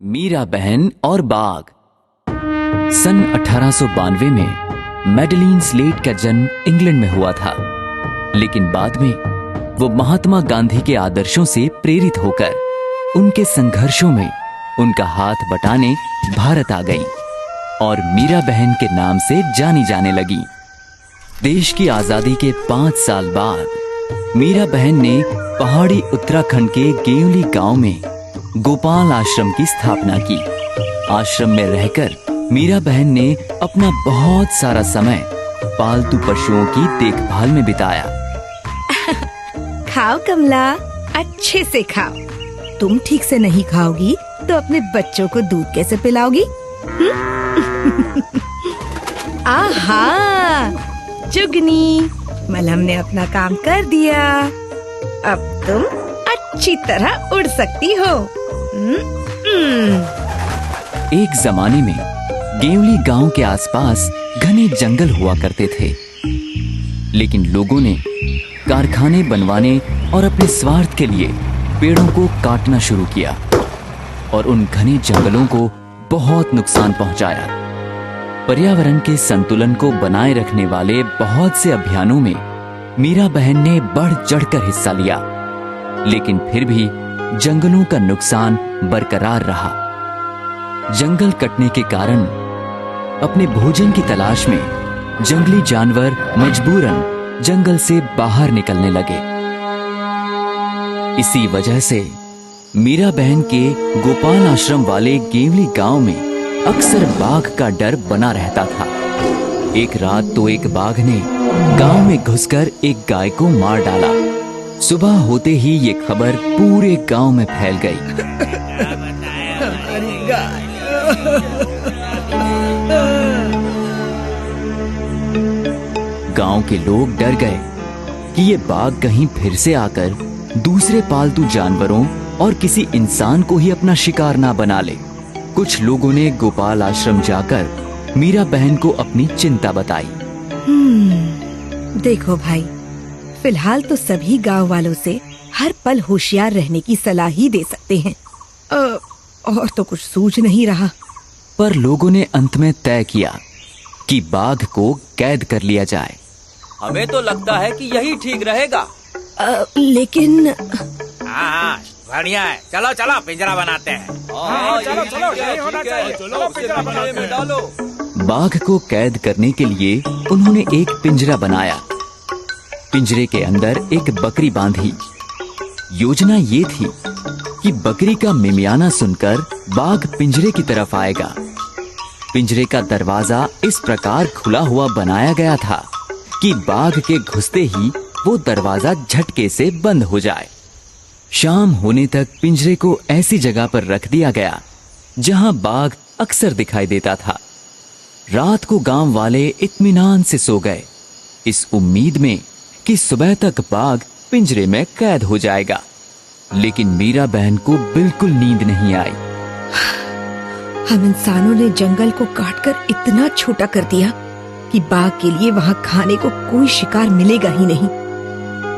मीरा बहन और बाघ। सन 1892 में मैडलीन स्लेट का जन्म इंग्लैंड में हुआ था, लेकिन बाद में वो महात्मा गांधी के आदर्शों से प्रेरित होकर उनके संघर्षों में उनका हाथ बटाने भारत आ गईं और मीरा बहन के नाम से जानी जाने लगी। देश की आजादी के 5 साल बाद मीरा बहन ने पहाड़ी उत्तराखंड के गेवली गांव में गोपाल आश्रम की स्थापना की। आश्रम में रहकर मीरा बहन ने अपना बहुत सारा समय पालतू पशुओं की देखभाल में बिताया। खाओ कमला, अच्छे से खाओ। तुम ठीक से नहीं खाओगी तो अपने बच्चों को दूध कैसे पिलाओगी? आहा, जुगनी, मलहम ने अपना काम कर दिया। अब तुम अच्छी तरह उड़ सकती हो। एक जमाने में गेवली गांव के आसपास घने जंगल हुआ करते थे, लेकिन लोगों ने कारखाने बनवाने और अपने स्वार्थ के लिए पेड़ों को काटना शुरू किया और उन घने जंगलों को बहुत नुकसान पहुंचाया। पर्यावरण के संतुलन को बनाए रखने वाले बहुत से अभियानों में मीरा बहन ने बढ़ चढ़कर हिस्सा लिया, लेकिन फिर भी जंगलों का नुकसान बरकरार रहा। जंगल कटने के कारण अपने भोजन की तलाश में जंगली जानवर मजबूरन जंगल से बाहर निकलने लगे। इसी वजह से मीरा बहन के गोपाल आश्रम वाले गेवली गांव में अक्सर बाघ का डर बना रहता था। एक रात तो एक बाघ ने गांव में घुसकर एक गाय को मार डाला। सुबह होते ही ये खबर पूरे गांव में फैल गई। गांव के लोग डर गए कि ये बाघ कहीं फिर से आकर दूसरे पालतू जानवरों और किसी इंसान को ही अपना शिकार ना बना ले। कुछ लोगों ने गोपाल आश्रम जाकर मीरा बहन को अपनी चिंता बताई। देखो भाई, फिलहाल तो सभी गांव वालों से हर पल होशियार रहने की सलाह ही दे सकते हैं। और तो कुछ सूझ नहीं रहा। पर लोगों ने अंत में तय किया कि बाघ को कैद कर लिया जाए। हमें तो लगता है कि यही ठीक रहेगा। लेकिन हाँ, बढ़िया है। चलो चलो पिंजरा बनाते हैं। चलो यही होना चाहिए। चलो पिंजरा बनाते हैं। बाघ को कैद करने के लिए उन्होंने एक पिंजरा बनाया। पिंजरे के अंदर एक बकरी बांधी। योजना ये थी कि बकरी का मिमियाना सुनकर बाघ पिंजरे की तरफ आएगा। पिंजरे का दरवाजा इस प्रकार खुला हुआ बनाया गया था कि बाघ के घुसते ही वो दरवाजा झटके से बंद हो जाए। शाम होने तक पिंजरे को ऐसी जगह पर रख दिया गया जहां बाघ अक्सर दिखाई देता था। रात को गांव वाले इत्मीनान से सो गए, इस उम्मीद में कि सुबह तक बाघ पिंजरे में कैद हो जाएगा। लेकिन मीरा बहन को बिल्कुल नींद नहीं आई। हम इंसानों ने जंगल को काटकर इतना छोटा कर दिया कि बाघ के लिए वहाँ खाने को कोई शिकार मिलेगा ही नहीं।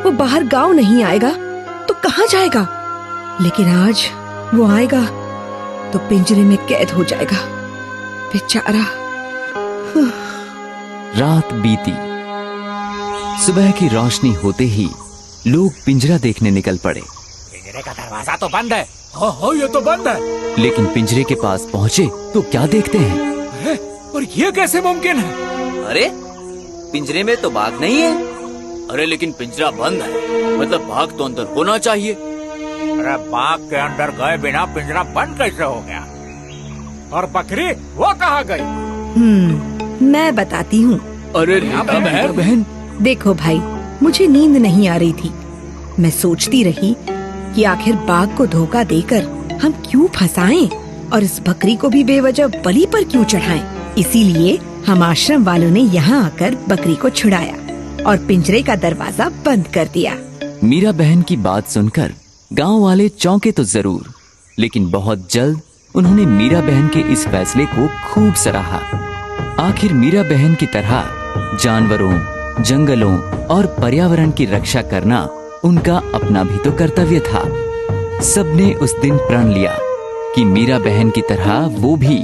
वो बाहर गांव नहीं आएगा तो कहाँ जाएगा? लेकिन आज वो आएगा तो पिंजरे में कैद हो जाएगा, बेचारा। रात बीती। सुबह की रोशनी होते ही लोग पिंजरा देखने निकल पड़े। पिंजरे का दरवाजा तो बंद है। हाँ, ये तो बंद है। लेकिन पिंजरे के पास पहुँचे तो क्या देखते हैं? और ये कैसे मुमकिन है? अरे, पिंजरे में तो बाघ नहीं है। अरे लेकिन पिंजरा बंद है, मतलब बाघ तो अंदर होना चाहिए। अरे बाघ के अंदर गए बिना पिंजरा बंद कैसे हो गया? और बकरी वो कहाँ गई? मैं बताती हूँ। अरे बहन, देखो भाई, मुझे नींद नहीं आ रही थी। मैं सोचती रही कि आखिर बाघ को धोखा देकर हम क्यों फंसाएं और इस बकरी को भी बेवजह बलि पर क्यों चढ़ाएं। इसीलिए हम आश्रम वालों ने यहाँ आकर बकरी को छुड़ाया और पिंजरे का दरवाजा बंद कर दिया। मीरा बहन की बात सुनकर गांव वाले चौंके तो जरूर, लेकिन बहुत जल्द उन्होंने मीरा बहन के इस फैसले को खूब सराहा। आखिर मीरा बहन की तरह जानवरों, जंगलों और पर्यावरण की रक्षा करना उनका अपना भी तो कर्तव्य था। सबने उस दिन प्रण लिया कि मीरा बहन की तरह वो भी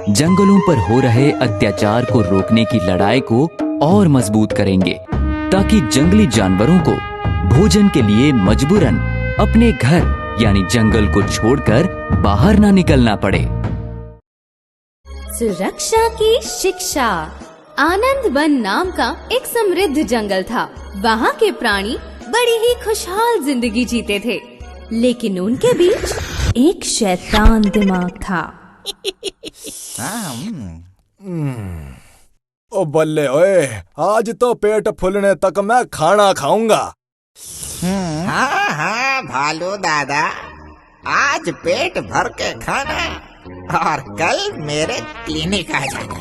जंगलों पर हो रहे अत्याचार को रोकने की लड़ाई को और मजबूत करेंगे, ताकि जंगली जानवरों को भोजन के लिए मजबूरन अपने घर यानी जंगल को छोड़कर बाहर ना निकलना पड़े। सुरक्षा की शिक्षा। आनंद वन नाम का एक समृद्ध जंगल था। वहाँ के प्राणी बड़ी ही खुशहाल जिंदगी जीते थे, लेकिन उनके बीच एक शैतान दिमाग था। ओ बल्ले ओए, आज तो पेट फूलने तक मैं खाना खाऊंगा। हाँ हाँ भालू दादा, आज पेट भर के खाना और कल मेरे क्लिनिक आ जाना।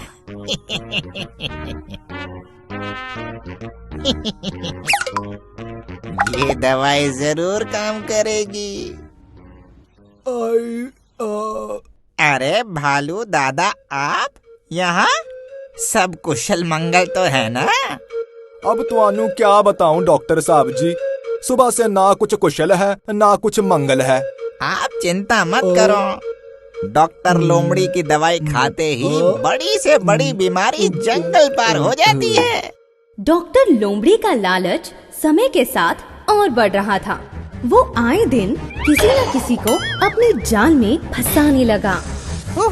ये दवाई जरूर काम करेगी। अरे भालू दादा, आप यहाँ? सब कुशल मंगल तो है ना? अब तुहानू क्या बताऊं डॉक्टर साहब जी, सुबह से ना कुछ कुशल है ना कुछ मंगल है। आप चिंता मत करो, डॉक्टर लोमड़ी की दवाई खाते ही बड़ी से बड़ी बीमारी जंगल पार हो जाती है। डॉक्टर लोमड़ी का लालच समय के साथ और बढ़ रहा था। वो आए दिन किसी न किसी को अपने जाल में फंसाने लगा। लो,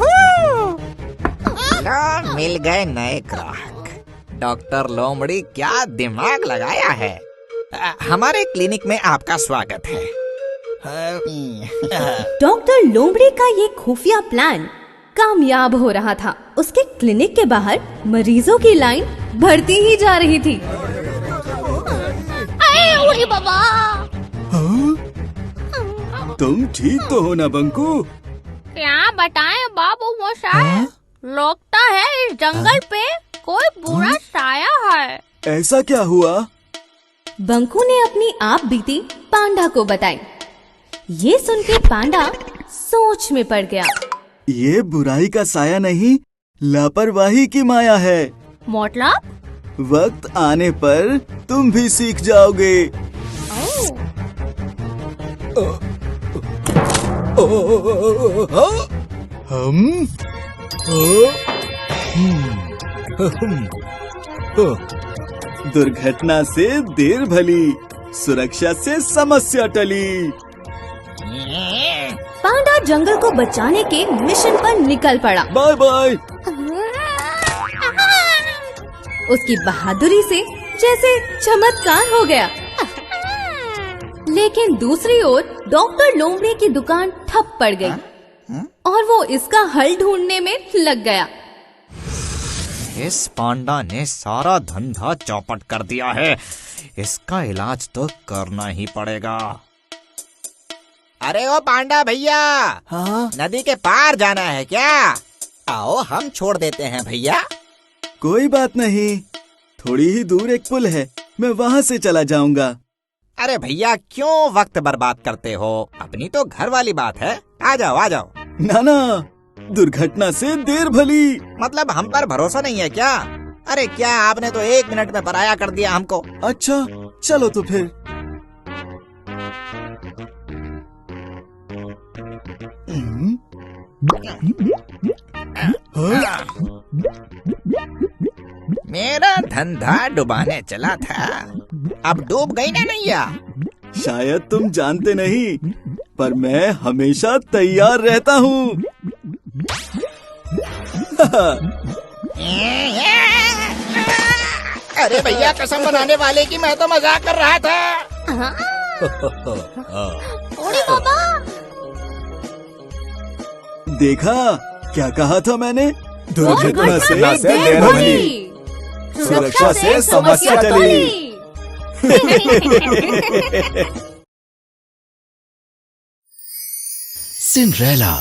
मिल गए नए ग्राहक। डॉक्टर लोमड़ी क्या दिमाग लगाया है। हमारे क्लिनिक में आपका स्वागत है। डॉक्टर लोमड़ी का ये खुफिया प्लान कामयाब हो रहा था। उसके क्लिनिक के बाहर मरीजों की लाइन बढ़ती ही जा रही थी। अरे बाबा, तुम ठीक तो हो ना बंकू? क्या बताएं बाबू मोशाय, लगता है इस जंगल पे कोई बुरा साया है। ऐसा क्या हुआ? बंकू ने अपनी आप बीती पांडा को बताई। ये सुन के पांडा सोच में पड़ गया। ये बुराई का साया नहीं, लापरवाही की माया है। मतलब? वक्त आने पर तुम भी सीख जाओगे। दुर्घटना से देर भली, सुरक्षा से समस्या टली। पांडा जंगल को बचाने के मिशन पर निकल पड़ा। Bye bye. उसकी बहादुरी से जैसे चमत्कार हो गया। लेकिन दूसरी ओर डॉक्टर लोमड़ी की दुकान ठप पड़ गई और वो इसका हल ढूंढने में लग गया। इस पांडा ने सारा धंधा चौपट कर दिया है, इसका इलाज तो करना ही पड़ेगा। अरे ओ पांडा भैया, हाँ? नदी के पार जाना है क्या? आओ हम छोड़ देते हैं भैया। कोई बात नहीं, थोड़ी ही दूर एक पुल है, मैं वहाँ से चला जाऊंगा। अरे भैया क्यों वक्त बर्बाद करते हो, अपनी तो घर वाली बात है। आ जाओ आ जाओ। ना ना, दुर्घटना से देर भली। मतलब हम पर भरोसा नहीं है क्या? अरे क्या आपने तो 1 मिनट में पराया कर दिया हमको। अच्छा चलो तो फिर। मेरा धंधा डुबाने चला था, अब डूब गई ना नैया। शायद तुम जानते नहीं, पर मैं हमेशा तैयार रहता हूँ। अरे भैया कसम बनाने वाले की मैं तो मजाक कर रहा था। अरे बाबा, देखा क्या कहा था मैंने? दुर्घटना से देर भली, सुरक्षा से समस्या टली। सिंड्रेला।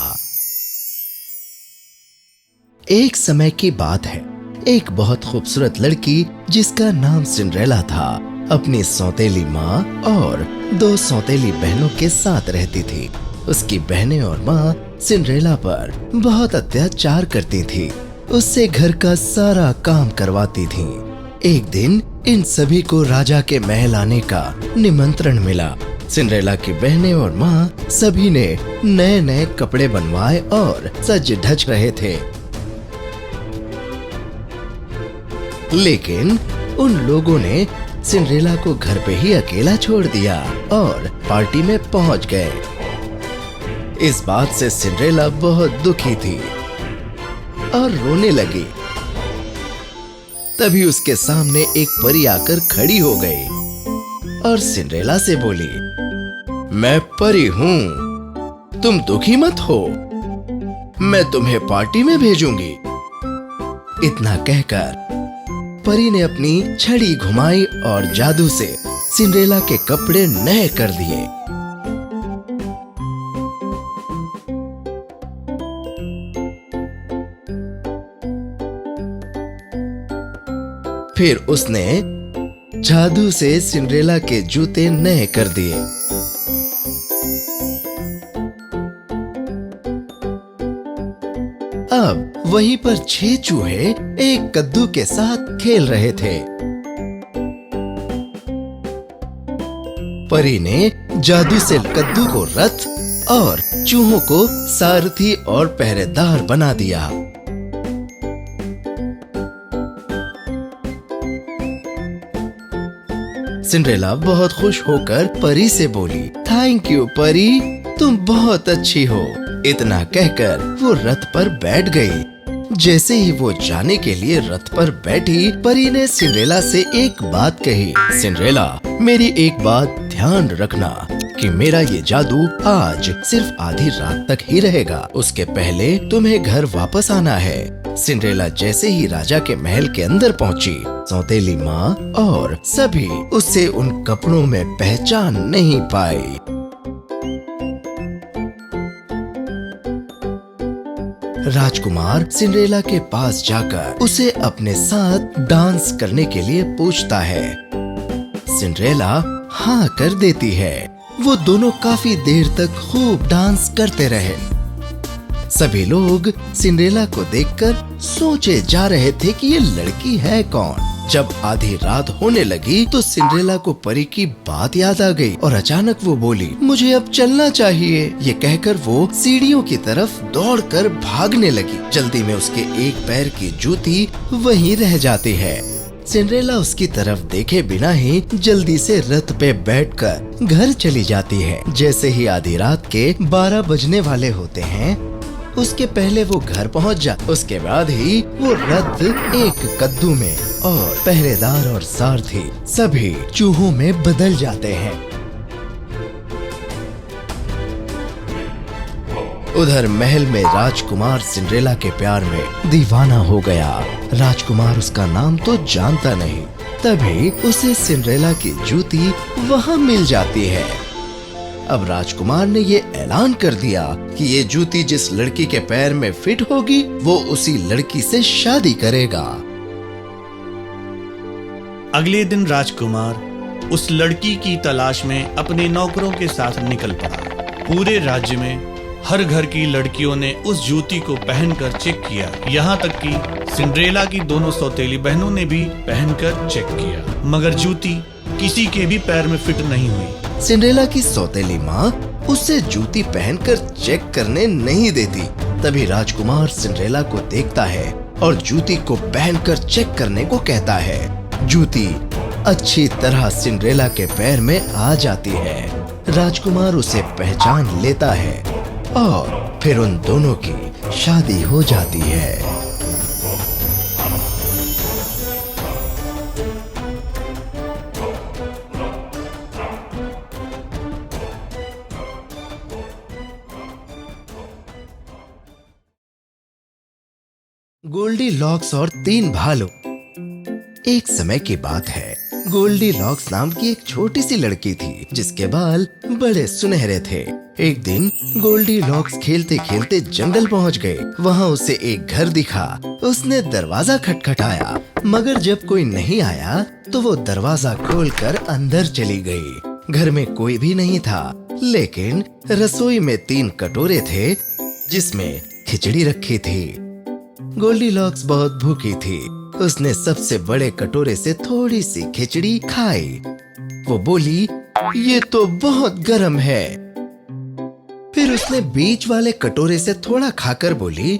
एक समय की बात है, एक बहुत खूबसूरत लड़की जिसका नाम सिंड्रेला था, अपनी सौतेली माँ और 2 सौतेली बहनों के साथ रहती थी। उसकी बहनें और माँ सिंड्रेला पर बहुत अत्याचार करती थी, उससे घर का सारा काम करवाती थी। एक दिन इन सभी को राजा के महल आने का निमंत्रण मिला। सिंड्रेला की बहनें और माँ सभी ने नए नए कपड़े बनवाए और सज धज रहे थे। लेकिन उन लोगों ने सिंड्रेला को घर पे ही अकेला छोड़ दिया और पार्टी में पहुंच गए। इस बात से सिंड्रेला बहुत दुखी थी और रोने लगी। तभी उसके सामने एक परी आकर खड़ी हो गई और सिंड्रेला से बोली, मैं परी हूँ, तुम दुखी मत हो, मैं तुम्हें पार्टी में भेजूंगी। इतना कहकर परी ने अपनी छड़ी घुमाई और जादू से सिंड्रेला के कपड़े नए कर दिए। फिर उसने जादू से सिंड्रेला के जूते नए कर दिए। अब वहीं पर 6 चूहे एक कद्दू के साथ खेल रहे थे। परी ने जादू से कद्दू को रथ और चूहों को सारथी और पहरेदार बना दिया। सिंड्रेला बहुत खुश होकर परी से बोली, थैंक यू परी, तुम बहुत अच्छी हो। इतना कहकर वो रथ पर बैठ गई। जैसे ही वो जाने के लिए रथ पर बैठी, परी ने सिंड्रेला से एक बात कही, सिंड्रेला मेरी एक बात ध्यान रखना कि मेरा ये जादू आज सिर्फ आधी रात तक ही रहेगा, उसके पहले तुम्हें घर वापस आना है। सिंड्रेला जैसे ही राजा के महल के अंदर पहुंची, सौतेली माँ और सभी उसे उन कपड़ों में पहचान नहीं पाई। राजकुमार सिंड्रेला के पास जाकर उसे अपने साथ डांस करने के लिए पूछता है। सिंड्रेला हाँ कर देती है। वो दोनों काफी देर तक खूब डांस करते रहे। सभी लोग सिंड्रेला को देखकर सोचे जा रहे थे कि ये लड़की है कौन। जब आधी रात होने लगी तो सिंड्रेला को परी की बात याद आ गई और अचानक वो बोली, मुझे अब चलना चाहिए। ये कहकर वो सीढ़ियों की तरफ दौड़कर भागने लगी। जल्दी में उसके एक पैर की जूती वहीं रह जाती है। सिंड्रेला उसकी तरफ देखे बिना ही जल्दी से रथ पे बैठकर घर चली जाती है। जैसे ही आधी रात के 12 बजने वाले होते हैं, उसके पहले वो घर पहुंच जाती। उसके बाद ही वो रथ एक कद्दू में और पहरेदार और सारथी सभी चूहों में बदल जाते हैं। उधर महल में राजकुमार सिंड्रेला के प्यार में दीवाना हो गया। राजकुमार उसका नाम तो जानता नहीं, तभी उसे सिंड्रेला की जूती वहाँ मिल जाती है। अब राजकुमार ने ये ऐलान कर दिया कि ये जूती जिस लड़की के पैर में फिट होगी वो उसी लड़की से शादी करेगा। अगले दिन राजकुमार उस लड़की की तलाश में अपने नौकरों के साथ निकल पड़ा। पूरे राज्य में हर घर की लड़कियों ने उस जूती को पहनकर चेक किया, यहाँ तक कि सिंड्रेला की दोनों सौतेली बहनों ने भी पहनकर चेक किया, मगर जूती किसी के भी पैर में फिट नहीं हुई। सिंड्रेला की सौतेली माँ उससे जूती पहनकर चेक करने नहीं देती। तभी राजकुमार सिंड्रेला को देखता है और जूती को पहनकर चेक करने को कहता है। जूती अच्छी तरह सिंड्रेला के पैर में आ जाती है। राजकुमार उसे पहचान लेता है और फिर उन दोनों की शादी हो जाती है। गोल्डी लॉक्स और 3 भालू। एक समय की बात है, गोल्डी लॉक्स नाम की एक छोटी सी लड़की थी जिसके बाल बड़े सुनहरे थे। एक दिन गोल्डी लॉक्स खेलते खेलते जंगल पहुंच गए। वहां उसे एक घर दिखा। उसने दरवाजा खटखटाया, मगर जब कोई नहीं आया तो वो दरवाजा खोलकर अंदर चली गई। घर में कोई भी नहीं था, लेकिन रसोई में 3 कटोरे थे जिसमें खिचड़ी रखी थी। गोल्डी लॉक्स बहुत भूखी थी। उसने सबसे बड़े कटोरे से थोड़ी सी खिचड़ी खाई। वो बोली, ये तो बहुत गर्म है। फिर उसने बीच वाले कटोरे से थोड़ा खाकर बोली,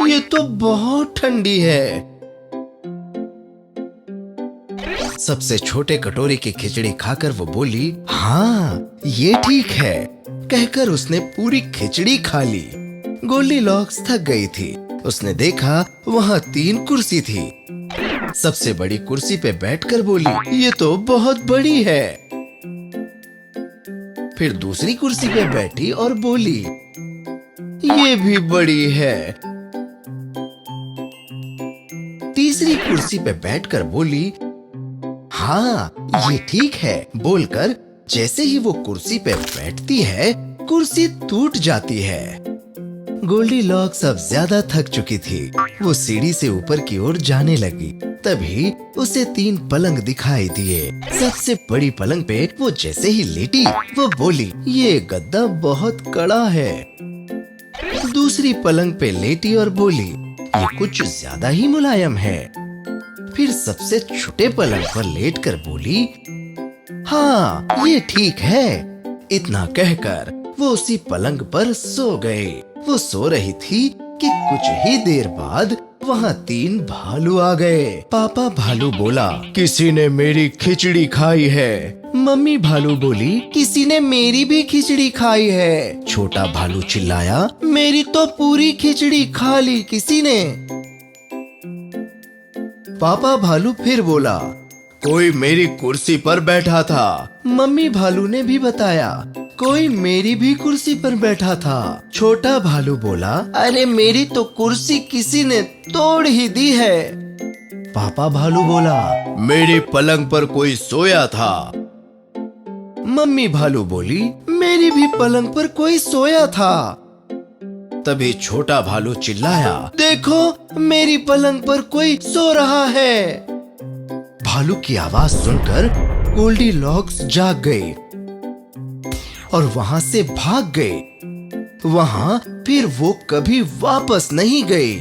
ये तो बहुत ठंडी है। सबसे छोटे कटोरे की खिचड़ी खाकर वो बोली, हाँ ये ठीक है। कहकर उसने पूरी खिचड़ी खा ली। गोल्डीलॉक्स थक गई थी। उसने देखा वहाँ 3 कुर्सी थी। सबसे बड़ी कुर्सी पे बैठकर बोली, ये तो बहुत बड़ी है। फिर दूसरी कुर्सी पे बैठी और बोली, ये भी बड़ी है। तीसरी कुर्सी पे बैठकर बोली, हाँ ये ठीक है। बोलकर जैसे ही वो कुर्सी पे बैठती है, कुर्सी टूट जाती है। गोल्डीलॉक्स अब ज्यादा थक चुकी थी। वो सीढ़ी से ऊपर की ओर जाने लगी। तभी उसे 3 पलंग दिखाई दिए। सबसे बड़ी पलंग पे वो जैसे ही लेटी, वो बोली, ये गद्दा बहुत कड़ा है। दूसरी पलंग पे लेटी और बोली, ये कुछ ज्यादा ही मुलायम है। फिर सबसे छोटे पलंग पर लेटकर बोली, हाँ ये ठीक है। इतना कहकर वो उसी पलंग पर सो गए। वो सो रही थी कि कुछ ही देर बाद वहाँ 3 भालू आ गए। पापा भालू बोला, किसी ने मेरी खिचड़ी खाई है। मम्मी भालू बोली, किसी ने मेरी भी खिचड़ी खाई है। छोटा भालू चिल्लाया, मेरी तो पूरी खिचड़ी खा ली किसी ने। पापा भालू फिर बोला, कोई मेरी कुर्सी पर बैठा था। मम्मी भालू ने भी बताया, कोई मेरी भी कुर्सी पर बैठा था। छोटा भालू बोला, अरे मेरी तो कुर्सी किसी ने तोड़ ही दी है। पापा भालू बोला, मेरी पलंग पर कोई सोया था। मम्मी भालू बोली, मेरी भी पलंग पर कोई सोया था। तभी छोटा भालू चिल्लाया, देखो मेरी पलंग पर कोई सो रहा है। भालू की आवाज सुनकर गोल्डीलॉक्स जाग गई और वहाँ से भाग गए। वहाँ फिर वो कभी वापस नहीं गई।